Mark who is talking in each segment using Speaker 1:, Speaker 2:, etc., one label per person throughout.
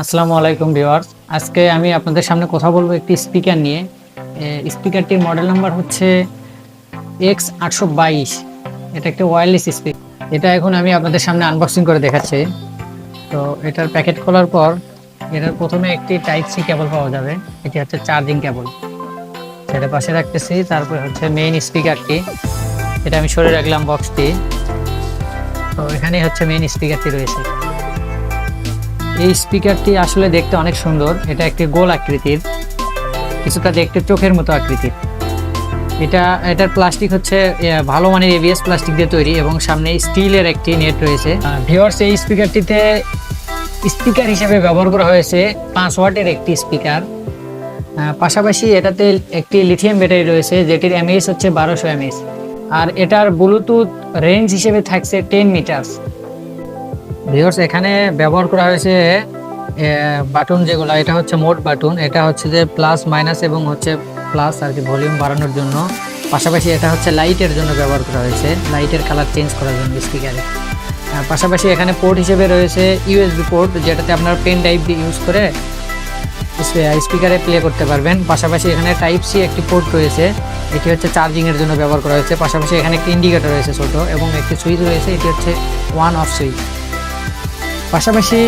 Speaker 1: আসসালামু আলাইকুম ভিউয়ার্স। আজকে আমি আপনাদের সামনে কথা বলবো একটি স্পিকার নিয়ে। স্পিকারটির মডেল নাম্বার হচ্ছে X822। এটা একটা ওয়্যারলেস স্পিকার। এটা এখন আমি আপনাদের সামনে আনবক্সিং করে দেখাচ্ছি। তো এটার প্যাকেট খোলার পর এটার প্রথমে একটি টাইপ সি কেবল পাওয়া যাবে। এটি হচ্ছে চার্জিং কেবল। সেটা পাশে রাখতেছি। তারপরে হচ্ছে মেইন স্পিকারটি, এটা আমি সরে রাখলাম বক্সটি। তো এখানেই হচ্ছে মেইন স্পিকারটি রয়েছে। এই স্পিকারটি আসলে দেখতে অনেক সুন্দর। এটা একটি গোল আকৃতির, কিছুটা দেখতে চোখের মতো আকৃতির। এটার প্লাস্টিক হচ্ছে ভালো মানের এবিএস প্লাস্টিক দিয়ে তৈরি এবং সামনে স্টিলের একটি নেট রয়েছে। ভিউয়ার্স, এই স্পিকারটিতে স্পিকার হিসেবে ব্যবহার করা হয়েছে 5 ওয়াটের একটি স্পিকার। পাশাপাশি এটাতে একটি লিথিয়াম ব্যাটারি রয়েছে, যেটির এমএএইচ হচ্ছে 1200 এমএএইচ। আর এটার ব্লুটুথ রেঞ্জ হিসেবে থাকছে 10 মিটার। ভিউয়ার্স, এখানে ব্যবহার করা হয়েছে বাটন যেগুলো, এটা হচ্ছে মোড বাটন। এটা হচ্ছে যে প্লাস মাইনাস এবং হচ্ছে প্লাস আর কি ভলিউম বাড়ানোর জন্য। পাশাপাশি এটা হচ্ছে লাইটের জন্য ব্যবহার করা হয়েছে, লাইটের কালার চেঞ্জ করার জন্য স্পিকারে। পাশাপাশি এখানে পোর্ট হিসেবে রয়েছে ইউএসবি পোর্ট, যেটাতে আপনার পেন ড্রাইভ দিয়ে ইউজ করে স্পিকারে প্লে করতে পারবেন। পাশাপাশি এখানে টাইপ সি একটি পোর্ট রয়েছে, এটি হচ্ছে চার্জিংয়ের জন্য ব্যবহার করা হয়েছে। পাশাপাশি এখানে একটি ইন্ডিকেটর রয়েছে ছোট, এবং একটি সুইচ রয়েছে, এটি হচ্ছে ওয়ান অফ সুইচ। পাশাপাশি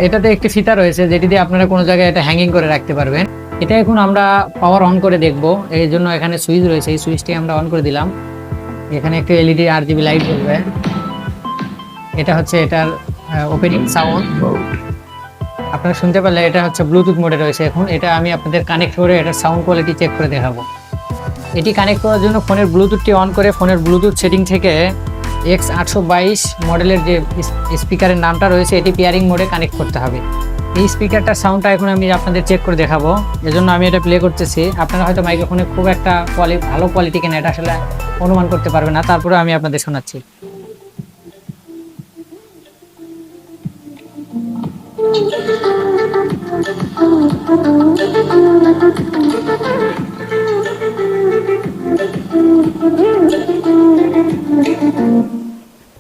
Speaker 1: এটাতে একটি ফিতা রয়েছে, যেটি দিয়ে আপনারা কোনো জায়গায় এটা হ্যাঙ্গিং করে রাখতে পারবেন। এটা এখন আমরা পাওয়ার অন করে দেখব, এই জন্য এখানে সুইচ রয়েছে। এই সুইচটি আমরা অন করে দিলাম। এখানে একটি এলইডি আরজিবি লাইট জ্বলবে। এটা হচ্ছে এটার ওপেনিং সাউন্ড। আপনারা শুনতে পারলে এটা হচ্ছে ব্লুটুথ মোডে রয়েছে। এখন এটা আমি আপনাদের কানেক্ট করে এটার সাউন্ড কোয়ালিটি চেক করে দেখাবো। এটি কানেক্ট করার জন্য ফোনের ব্লুটুথটি অন করে ফোনের ব্লুটুথ সেটিং থেকে X822 মডেলের যে স্পিকারের নামটা রয়েছে এটি পেয়ারিং মোডে কানেক্ট করতে হবে। এই স্পিকারটার সাউন্ডটা এখন আমি আপনাদের চেক করে দেখাবো, এজন্য আমি এটা প্লে করতেছি। আপনারা হয়তো মাইক্রোফোনে খুব একটা ভালো কোয়ালিটি কিনা এটা আসলে অনুমান করতে পারবে না, তারপরে আমি আপনাদের শোনাচ্ছি।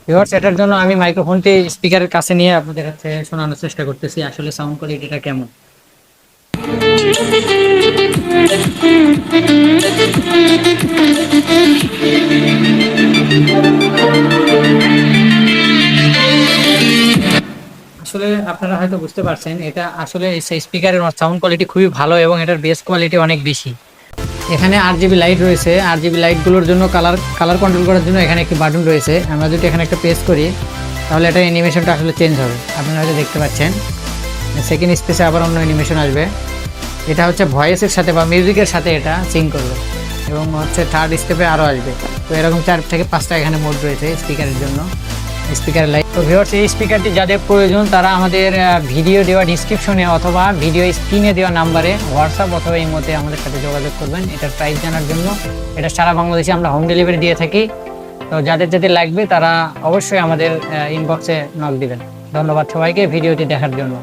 Speaker 1: ভিউয়ার্স, এটার জন্য আমি মাইক্রোফোনটি স্পিকারের কাছে নিয়ে আপনাদের কাছে শোনানোর চেষ্টা করতেছি আসলে সাউন্ড কোয়ালিটিটা কেমন। আসলে আপনারা হয়তো বুঝতে পারছেন, এটা আসলে স্পিকারের সাউন্ড কোয়ালিটি খুবই ভালো এবং এটার বেস কোয়ালিটি অনেক বেশি। এখানে আরজিবি লাইট রয়েছে, আরজিবি লাইটগুলোর জন্য কালার কন্ট্রোল করার জন্য এখানে একটি বাটন রয়েছে। আমরা যদি এখানে একটা প্রেস করি তাহলে এটা অ্যানিমেশনটা আসলে চেঞ্জ হবে, আপনারা হয়তো দেখতে পাচ্ছেন। সেকেন্ড স্পেসে আবার অন্য অ্যানিমেশন আসবে। এটা হচ্ছে ভয়েসের সাথে বা মিউজিকের সাথে এটা সিঙ্ক করবে, এবং হচ্ছে থার্ড স্টেপে আরও আসবে। তো এরকম 4 থেকে 5টা এখানে মোড রয়েছে স্পিকারের জন্য, স্পিকার লাইট। তো ভিউয়ার্স, এই স্পিকারটি যাদের প্রয়োজন তারা আমাদের ভিডিও দেওয়া ডিসক্রিপশনে অথবা ভিডিও স্ক্রিনে দেওয়া নাম্বারে হোয়াটসঅ্যাপ অথবা এই মতে আমাদের সাথে যোগাযোগ করবেন এটার প্রাইস জানার জন্য। এটা সারা বাংলাদেশে আমরা হোম ডেলিভারি দিয়ে থাকি। তো যাদের লাগবে তারা অবশ্যই আমাদের ইনবক্সে নক দিবেন। ধন্যবাদ সবাইকে ভিডিওটি দেখার জন্য।